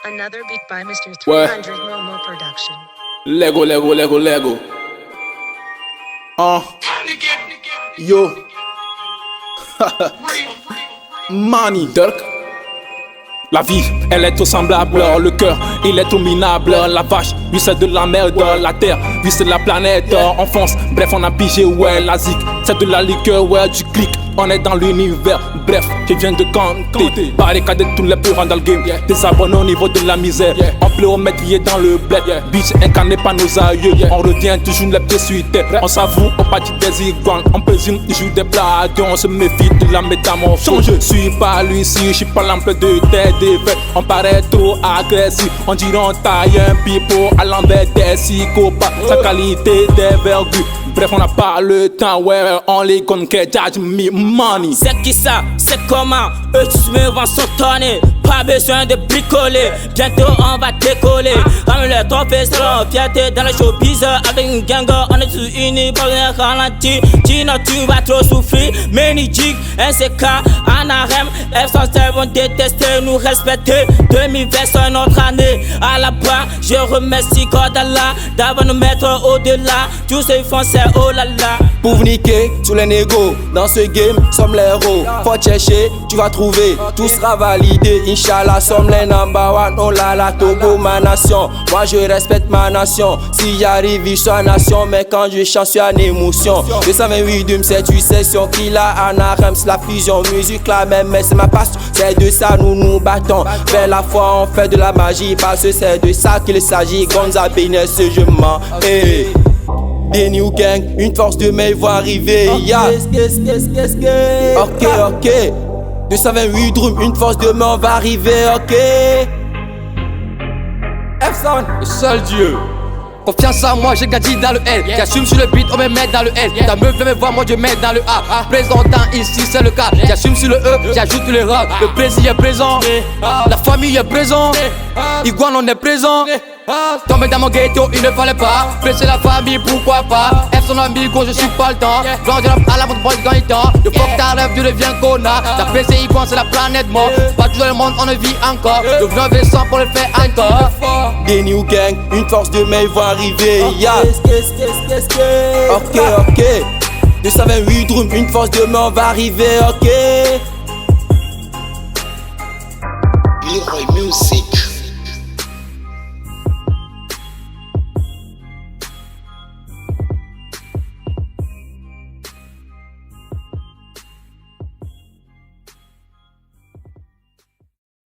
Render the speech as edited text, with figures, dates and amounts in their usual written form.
Another beat by Mr. Ouais. 300 Momo Production. Lego, Lego, Lego, Lego. Yo. Money, Dirk. La vie, elle est tout semblable, le cœur, il est tout minable. La vache, lui c'est de la merde, la terre, lui c'est de la planète. On fonce, bref on a pigé, ouais, la zik, c'est de la liqueur, ouais, du clic. On est dans l'univers, bref, je viens de canter. Barricade tous les plus dans le game, des abonnés au niveau de la misère. On pléomètre lié dans le bled, bitch incarné par nos aïeux. On revient toujours les pieds sur terre, on s'avoue, on partit des iguanes. On présime, il joue des blagues, on se méfie de la métamorphose. Je suis pas lui si je suis pas l'ample de tête. On paraît trop agressif, on dirait on taille un pipeau à l'envers des psychopathes. Sa qualité des vergus, bref on n'a pas le temps, ouais, on les gonne que judge me money. C'est qui ça, c'est comment, eux tous me vont s'entonner. Pas besoin de bricoler, bientôt on va décoller. Ramène le trophée, c'est la fierté dans le showbiz. Avec une gang, on est tous unis, pas besoin de ralentir. Sinon tu vas trop souffrir, Ménidic, NCK, Anarem, F107 vont détester, nous respecter. 2020 c'est notre année, à la bas, je remercie Kodala d'avoir nous mettre au-delà. Tous ceux qui font c'est oh là là. Pour vous niquer, tous les négos, dans ce game, sommes les héros. Faut chercher, tu vas trouver, tout sera validé. Inch'Allah, sommes les number one. Oh là là, Togo, ma nation. Moi je respecte ma nation. Si j'arrive, je suis en nation. Mais quand je chante, je suis en émotion. 228 dum, c'est une session. Killa, Anarem, c'est la fusion. Musique la même, mais c'est ma passion. C'est de ça, nous nous battons. Vers la foi, on fait de la magie. Parce que c'est de ça qu'il s'agit. Gonza Bénès, je mens. Hey. Des New Gang, une force de main, ils vont arriver. Ok. 228 drums, une force de main, on va arriver. Ok. F1, le seul Dieu. Confiance en moi, j'ai grandi dans le L. J'assume sur le beat, on me met dans le L. Ta meuf veut me voir, moi je mets dans le A. Présentant ici, c'est le cas. J'assume sur le E, j'ajoute le rap. Le plaisir est présent, la famille est présent. Iguane, on est présent. Tomber dans mon ghetto, il ne fallait pas. Presser la famille, pourquoi pas. F son amigo, je suis pas le temps. Blanc de à la mode, boy, quand il temps. De fuck ta rêve, tu deviens connard. Ta PC, Iguane, c'est la planète mort. Pas tout le monde, on ne vit encore. Le blanc V100 pour le faire encore. Des New Gang, une force de main, ils vont arriver. Ok. 228 drums, une force de main, on va arriver. Ok. Leroy Music.